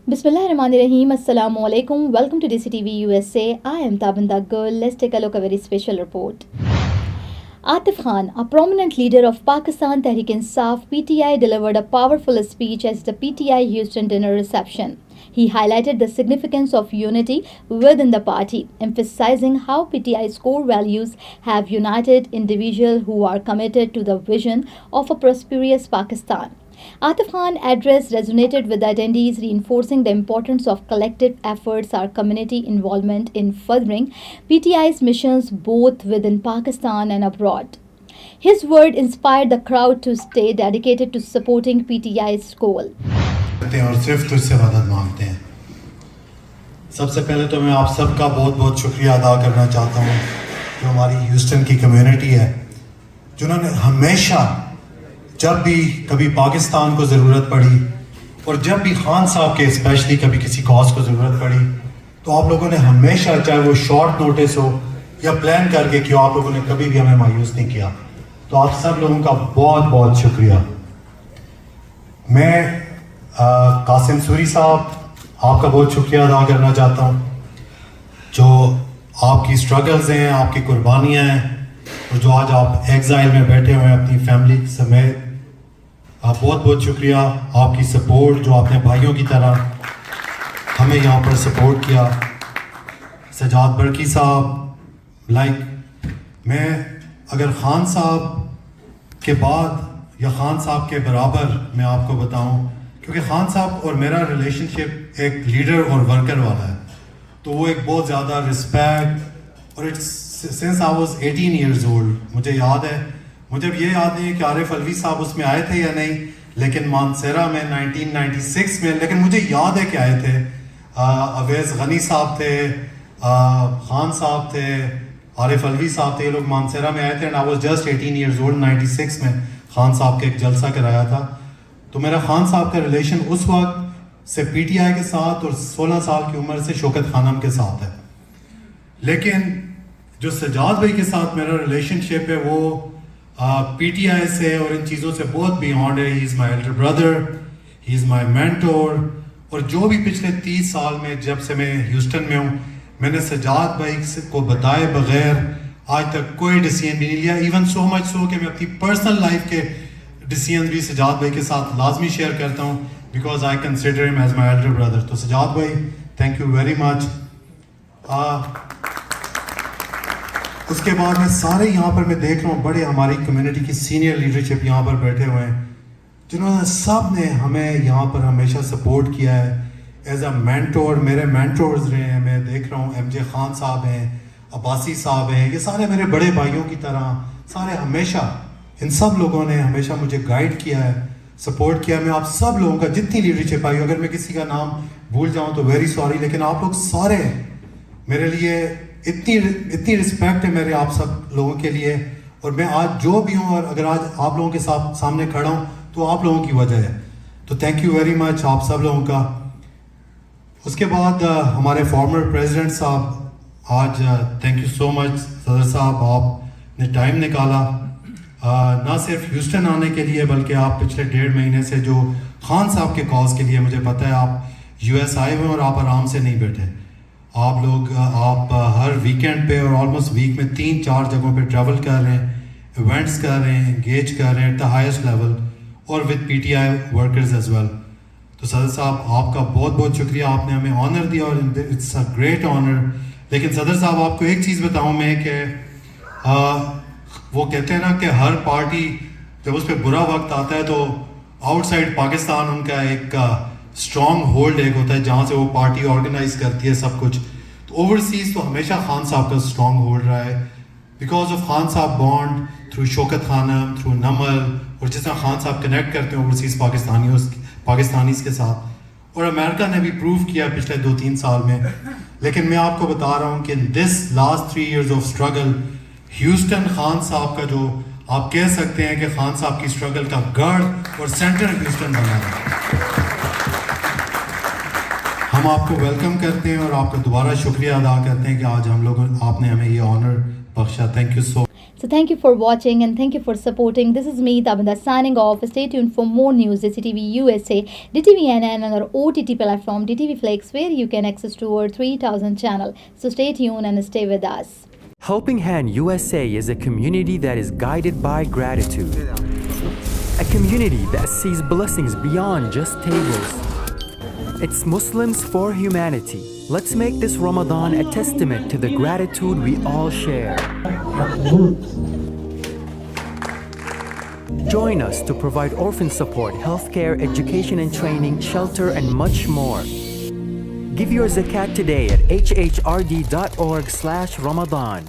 Bismillahirrahmanirrahim. Assalamu alaikum. Welcome to DCTV USA. I am Tabinda Girl. Let's take a look at a very special report. Atif Khan, a prominent leader of Pakistan Tehreek-e-Insaf (PTI), delivered a powerful speech at the PTI Houston dinner reception. He highlighted the significance of unity within the party, emphasizing how PTI's core values have united individuals who are committed to the vision of a prosperous Pakistan. Atif Khan's address resonated with the attendees, reinforcing the importance of collective efforts or community involvement in furthering PTI's missions both within Pakistan and abroad. His word inspired the crowd to stay dedicated to supporting PTI's goal. اور صرف تجھ سے مدد مانگتے ہیں. سب سے پہلے تو میں آپ سب کا بہت بہت شکریہ ادا کرنا چاہتا ہوں جو ہماری ہیوسٹن کی کمیونٹی ہے, جنہوں نے ہمیشہ جب بھی کبھی پاکستان کو ضرورت پڑی اور جب بھی خان صاحب کے اسپیشلی کبھی کسی کاز کو ضرورت پڑی تو آپ لوگوں نے ہمیشہ, چاہے وہ شارٹ نوٹس ہو یا پلان کر کے کیوں, آپ لوگوں نے کبھی بھی ہمیں مایوس نہیں کیا. تو آپ سب لوگوں کا بہت بہت شکریہ. میں قاسم سوری صاحب آپ کا بہت شکریہ ادا کرنا چاہتا ہوں, جو آپ کی سٹرگلز ہیں, آپ کی قربانیاں ہیں, اور جو آج آپ ایگزائل میں بیٹھے ہوئے ہیں اپنی فیملی سمیت. آپ بہت بہت شکریہ آپ کی سپورٹ, جو اپنے بھائیوں کی طرح ہمیں یہاں پر سپورٹ کیا. سجاد برکی صاحب, میں اگر خان صاحب کے بعد یا خان صاحب کے برابر میں آپ کو بتاؤں, کیونکہ خان صاحب اور میرا ریلیشن شپ ایک لیڈر اور ورکر والا ہے, تو وہ ایک بہت زیادہ رسپیکٹ, اور since I was 18 years old. مجھے یاد ہے, مجھے اب یہ یاد نہیں ہے کہ عارف الوی صاحب اس میں آئے تھے یا نہیں, لیکن مانسیرا میں 1996 میں, لیکن مجھے یاد ہے کہ آئے تھے. اویس غنی صاحب تھے, خان صاحب تھے, عارف الوی صاحب تھے, یہ لوگ مانسیرا میں آئے تھے. And I was just 18 years old. 96 میں خان صاحب کے ایک جلسہ کرایا تھا. تو میرا خان صاحب کا ریلیشن اس وقت سے پی ٹی آئی کے ساتھ اور 16 سال کی عمر سے شوکت خانم کے ساتھ ہے. لیکن جو سجاد بھائی کے ساتھ میرا ریلیشن شپ ہے وہ پی ٹی آئی سے اور ان چیزوں سے بہت بیانڈ ہے. ہی از مائی ایلڈر بردر, ہی از مائی مینٹور. اور جو بھی پچھلے 30 سال میں جب سے میں ہیوسٹن میں ہوں, میں نے سجاد بھائی کو بتائے بغیر آج تک کوئی ڈیسیژن بھی نہیں لیا. ایون سو مچ سو کہ میں اپنی پرسنل لائف کے ڈیسیژن بھی سجاد بھائی کے ساتھ لازمی شیئر کرتا ہوں, بیکاز آئی کنسیڈر ہم ایز مائی ایلڈر بردر. تو سجاد بھائی تھینک یو ویری مچ. اس کے بعد میں سارے یہاں پر میں دیکھ رہا ہوں بڑے ہماری کمیونٹی کی سینئر لیڈرشپ یہاں پر بیٹھے ہوئے ہیں, جنہوں نے سب نے ہمیں یہاں پر ہمیشہ سپورٹ کیا ہے ایز اے مینٹور. میرے مینٹورز رہے ہیں, میں دیکھ رہا ہوں ایم جے خان صاحب ہیں, عباسی صاحب ہیں, یہ سارے میرے بڑے بھائیوں کی طرح سارے ہمیشہ, ان سب لوگوں نے ہمیشہ مجھے گائیڈ کیا ہے, سپورٹ کیا. میں آپ سب لوگوں کا جتنی لیڈرشپ آئی, اگر میں کسی کا نام بھول جاؤں تو ویری سوری, لیکن آپ لوگ سارے میرے لیے اتنی رسپیکٹ ہے میرے آپ سب لوگوں کے لیے. اور میں آج جو بھی ہوں, اور اگر آج آپ لوگوں کے سامنے کھڑا ہوں تو آپ لوگوں کی وجہ ہے. تو تھینک یو ویری مچ آپ سب لوگوں کا. اس کے بعد ہمارے فارمر پریزیڈنٹ صاحب, آج تھینک یو سو مچ صدر صاحب, آپ نے ٹائم نکالا نہ صرف ہیوسٹن آنے کے لیے, بلکہ آپ پچھلے 1.5 مہینے سے جو خان صاحب کے کاز کے لیے, مجھے پتہ ہے آپ یو ایس آئے ہوئے اور آپ آرام سے نہیں بیٹھے. آپ ہر ویکینڈ پہ اور آلموسٹ ویک میں 3-4 جگہوں پہ ٹریول کر رہے ہیں, ایونٹس کر رہے ہیں, انگیج کر رہے ہیں ایٹ دا ہائیسٹ لیول, اور with P T I workers as well. تو صدر صاحب آپ کا بہت بہت شکریہ, آپ نے ہمیں آنر دیا اور اٹس اے گریٹ آنر. لیکن صدر صاحب آپ کو ایک چیز بتاؤں میں کہ وہ کہتے ہیں نا کہ ہر پارٹی جب اس پہ برا وقت آتا ہے تو آؤٹ سائڈ پاکستان ان کا ایک اسٹرانگ ہولڈ ایک ہوتا ہے جہاں سے وہ پارٹی آرگنائز کرتی ہے سب کچھ. تو اوورسیز تو ہمیشہ خان صاحب کا اسٹرانگ ہولڈ رہا ہے, بیکاز آف خان صاحب بانڈ تھرو شوکت خانم, تھرو نمل, اور جس طرح خان صاحب کنیکٹ کرتے ہیں اوورسیز پاکستانیز کے ساتھ. اور امریکہ نے بھی پروو کیا پچھلے 2-3 سال میں. لیکن میں آپ کو بتا رہا ہوں کہ this last 3 years of struggle, Houston Khan صاحب کا جو آپ کہہ سکتے ہیں کہ خان صاحب کی اسٹرگل کا گڑھ اور سینٹر ہیوسٹن بنا ہے. ہم آپ کو ویلکم کرتے ہیں اور آپ کا دوبارہ شکریہ ادا کرتے ہیں کہ آج آپ نے ہمیں یہ آنر بخشا. Thank you so. So thank you for watching and thank you for supporting. This is me, Tabinda, signing off. Stay tuned for more news. DCTV USA, DTVNN, and our OTT platform, DTV Flix, where you can access to over 3,000 channel. So stay tuned and stay with us. Helping Hand USA is a community that is guided by gratitude. A community that sees blessings beyond just tables. It's Muslims for humanity. Let's make this Ramadan a testament to the gratitude we all share. Join us to provide orphan support, healthcare, education and training, shelter, and much more. Give your zakat today at hhrd.org/Ramadan.